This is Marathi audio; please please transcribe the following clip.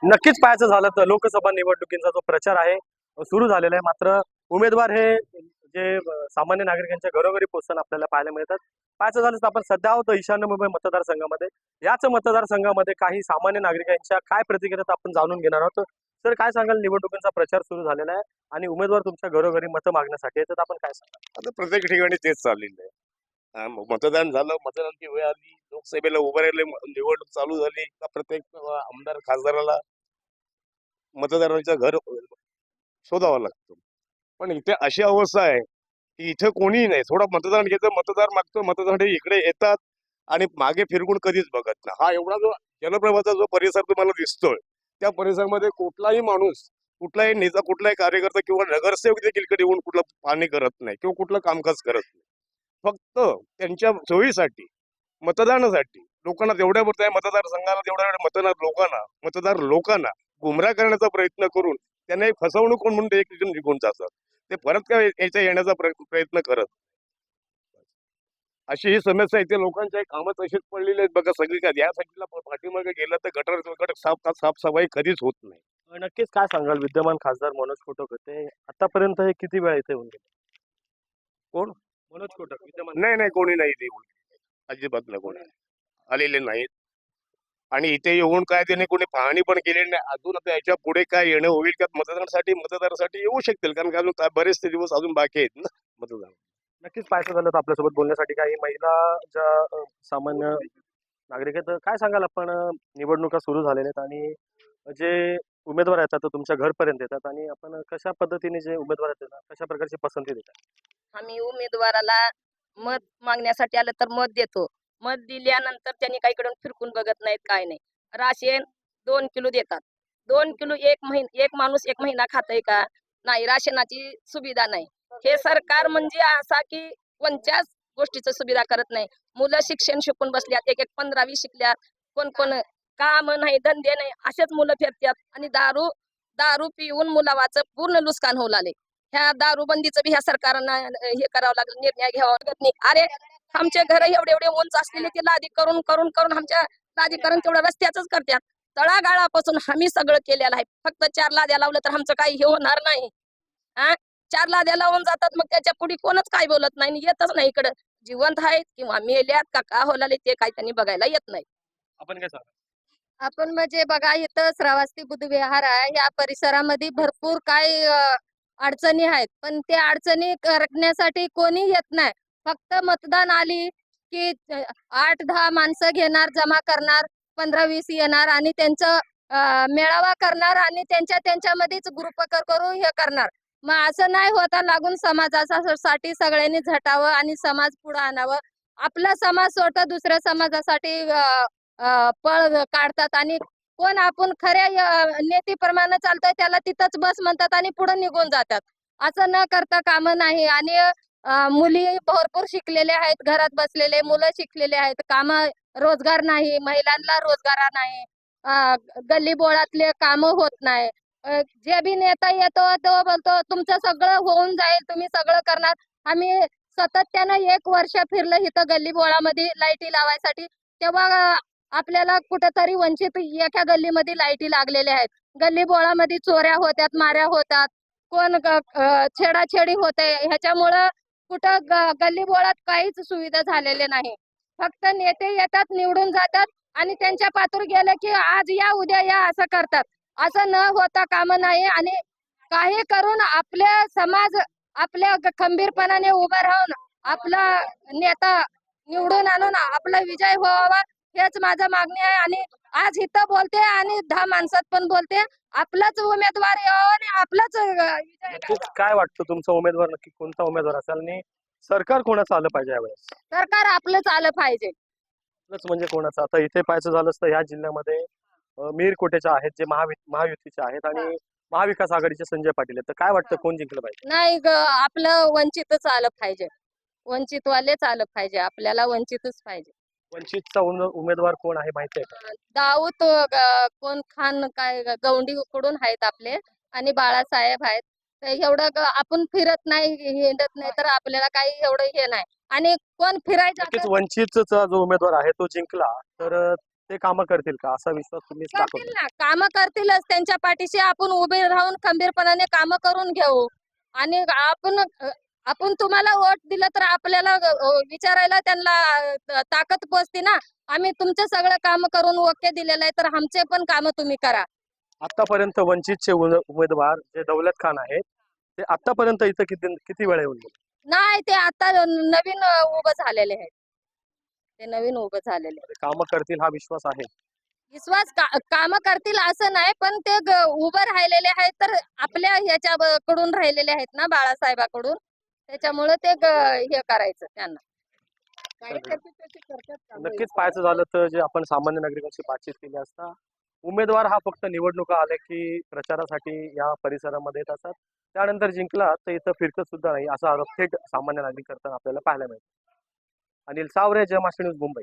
नक्कीच पाहायचं झालं तर लोकसभा निवडणुकीचा जो प्रचार आहे सुरू झालेला आहे. मात्र उमेदवार हे जे सामान्य नागरिकांच्या घरोघरी पोहोचताना आपल्याला पाहायला मिळतात. पाहायचं झालं तर आपण सध्या आहोत ईशान्य मुंबई मतदारसंघामध्ये. याच मतदारसंघामध्ये काही सामान्य नागरिकांच्या काय प्रतिक्रिया आपण जाणून घेणार आहोत. सर, काय सांगाल? निवडणुकीचा प्रचार सुरू झालेला आहे आणि उमेदवार तुमच्या घरोघरी मतं मागण्यासाठी येतात, आपण काय सांगाल? आता प्रत्येक ठिकाणी तेच चाललेलं आहे. मतदान झालं, मतदानाची वेळ आली, लोकसभेला उभं राहिले, निवडणूक चालू झाली का प्रत्येक आमदार खासदाराला मतदारांचं घर शोधावं लागतं. पण इथे अशी अवस्था आहे की इथे कोणीही नाही. थोडा मतदान घेतं, मतदार मागतो, मतदारासाठी इकडे येतात आणि मागे फिरकून कधीच बघत नाही. हा एवढा जो जलप्रभाचा जो परिसर तुम्हाला दिसतोय, त्या परिसरामध्ये कुठलाही माणूस, कुठलाही नेता, कुठलाही कार्यकर्ता किंवा नगरसेवक देखील इकडे येऊन कुठलं पाहणी करत नाही किंवा कुठलं कामकाज करत नाही. फक्त त्यांच्या सोयीसाठी, मतदानासाठी लोकांना तेवढ्या पुरत्या मतदारसंघाला तेवढ्या मतदार लोकांना गुमराह करण्याचा प्रयत्न करून त्यांना एक फसवणूक म्हणून ते एक निघून जातात. ते परत काय याच्या येण्याचा प्रयत्न करत. अशी ही समस्या इथे लोकांच्या कामं तशीच पडलेली आहेत बघा सगळी. काय या साईडला पाठीमागे गेलं तर गटर साफसफाई कधीच होत नाही. नक्कीच काय सांगाल? विद्यमान खासदार मनोज कोटक होते, आतापर्यंत हे किती वेळा इथे येऊन गेले? कोण? मनोज कोटक विद्यमान. नाही नाही, कोणी नाही देऊ, अजिबात नाही, कोणी आलेले नाहीत. आणि इथे येऊन काय त्याने कोणी पाहणी पण केलेली नाही. अजून आता याच्या पुढे काय येणं होईल का मतदारासाठी येऊ शकतील, कारण का अजून काय बरेचसे दिवस अजून बाकी आहेत ना मतदान. नक्कीच पाहायचं झालं तर आपल्यासोबत बोलण्यासाठी काही महिला ज्या सामान्य नागरिक आहेत. काय सांगाल आपण? निवडणुका सुरू झालेल्या आहेत आणि जे उमेदवार येतात ते तुमच्या घरपर्यंत येतात आणि आपण कशा पद्धतीने जे उमेदवार येतात कशा प्रकारची पसंती देतात? आम्ही उमेदवाराला मत मागण्यासाठी आलं तर मत देतो. मत दिल्यानंतर त्यांनी काहीकडून फिरकून बघत नाहीत, काय नाही. राशन 2 किलो देतात. 2 किलो एक माणूस 1 महिना खातय का? नाही. राशनाची सुविधा नाही. हे सरकार म्हणजे असा की कोणत्याच गोष्टीची सुविधा करत नाही. मुलं शिक्षण शिकून बसल्यात, एक 15वी शिकल्यात, कोण काम नाही, धंदे नाही, असेच मुलं फिरतात आणि दारू दारू पिऊन मुलावाचं पूर्ण नुकसान होऊ लागले. ह्या दारूबंदीचं बी ह्या सरकारनं हे करावं लागलं, निर्णय घ्यावा लागत नाही. अरे, आमचे घर एवढे एवढे उंच असलेले ते लादी करून करून करून आमच्या लादीकरण तेवढं रस्त्याच करतात. तळागाळापासून आम्ही सगळं केलेलं आहे. फक्त 4 लाद्या लावलं तर आमचं काही हे होणार नाही. हा, 4 लाद्या लावून जातात, मग त्याच्या पुढे कोणच काय बोलत नाही आणि येतच नाही इकडं. जिवंत आहेत किंवा मेल्यात का होलाले ते काही त्यांनी बघायला येत नाही. आपण काय सांगाल? आपण म्हणजे बघा, इथं श्रावस्ती बुद्धविहार आहे. या परिसरामध्ये भरपूर काय अडचणी आहेत, पण त्या अडचणी करण्यासाठी कोणी येत नाही. फक्त मतदान आली की 8-10 माणसं घेणार, जमा करणार, 15-20 येणार आणि त्यांचं मेळावा करणार आणि त्यांच्यामध्येच ग्रुप करून हे करणार. मग असं नाही होता, लागून समाजासाठी सगळ्यांनी झटावं आणि समाज पुढे आणावं. आपला समाज सोडता दुसऱ्या समाजासाठी पळ काढतात आणि कोण आपण खऱ्या नेतीप्रमाणे चालतोय त्याला तिथंच बस म्हणतात आणि पुढे निघून जातात. असं न करता कामं नाही. आणि मुली भरपूर शिकलेल्या आहेत, घरात बसलेले मुलं शिकलेले आहेत, काम रोजगार नाही, महिलांना रोजगार नाही, गल्ली बोळातले काम होत नाही. जे बी नेता येतो तो बोलतो तुमचं सगळं होऊन जाईल, तुम्ही सगळं करणार. आम्ही सातत्यानं 1 वर्ष फिरलं इथं गल्ली बोळामध्ये लाईटी लावायसाठी, तेव्हा आपल्याला कुठेतरी वंचित एका गल्लीमध्ये लाईटी लागलेल्या आहेत. गल्ली बोळामध्ये चोऱ्या होत्यात, माऱ्या होतात, कोण छेडाछेडी होते. ह्याच्यामुळं कुठं गल्ली बोळात काहीच सुविधा झालेल्या नाही. फक्त नेते येतात, निवडून जातात आणि त्यांच्या पातूर गेले की आज या उद्या या असं करतात. असं न होता काम नाही आणि काही करून आपल्या समाज आपल्या खंबीरपणाने उभं राहून आपला नेता निवडून आणून आपला विजय व्हावा, हेच माझं मागणी आहे. आणि आज इथं बोलते आणि 10 माणसात पण बोलते, आपलाच उमेदवार यावा आणि आपलाच विजय नक्कीच काय वाटतं तुमचा उमेदवार नक्की कोणता उमेदवार असेल आणि सरकार कोणाचं आलं पाहिजे यावेळेस? सरकार आपलंच आलं पाहिजे. आपलंच म्हणजे कोणाचं? आता इथे पाहायचं झालं तर ह्या जिल्ह्यामध्ये मिर कोटेच्या आहेत, जे महायुतीचे आहेत आणि महाविकास आघाडीचे संजय पाटील आहेत. तर काय वाटतं कोण जिंकलं पाहिजे? नाही आपलं वंचितच आलं पाहिजे. वंचितवालेच आलं पाहिजे. आपल्याला वंचितच पाहिजे. वंचितचा उमेदवार कोण आहे माहिती आहे का? दाऊद कोण खान काय गौंडी उकडून आहेत आपले आणि बाळासाहेब आहेत. तर एवढं आपण फिरत नाही, हिंडत नाही, तर आपल्याला काही एवढं हे नाही. आणि कोण फिरायचं नक्कीच वंचितचा जो उमेदवार आहे तो जिंकला तर ते कामं करतील का असा विश्वास तुम्ही करतील दाखवता? ना, कामं करतीलच. त्यांच्या पाठीशी आपण उभे राहून खंबीरपणाने कामं करून घेऊ. आणि आपण तुम्हाला वोट दिलं तर आपल्याला विचारायला त्यांना ताकद पोचते ना. आम्ही तुमचं सगळं काम करून ओके दिलेलं आहे, तर आमचे पण कामं तुम्ही करा. आतापर्यंत वंचितचे उमेदवार जे दौलत खान आहेत ते आतापर्यंत इथं किती किती वेळा येऊन गेले? नाही, ते आता नवीन उभं झालेले आहेत. ते नवीन उभं झालेले आहेत. कामं करतील हा विश्वास आहे. विश्वास कामं करतील असं नाही, पण ते उभं राहिलेले आहेत, तर आपल्या कडून राहिलेले आहेत ना बाळासाहेबाकडून. त्याच्यामुळे ते हे करायचं त्यांना. कार्यकर्ते तसे करतात कामं. नक्कीच पाहायचं झालं तर जे आपण सामान्य नागरिकांशी बातचीत केली असता उमेदवार हा फक्त निवडणुका आल्या की प्रचारासाठी या परिसरामध्ये येत असतात. त्यानंतर जिंकला तर इथं फिरकत सुद्धा नाही असा आरोप थेट सामान्य नागरिक करताना आपल्याला पाहायला मिळतो. अनिल सावरे, जय महाराष्ट्र न्यूज, मुंबई.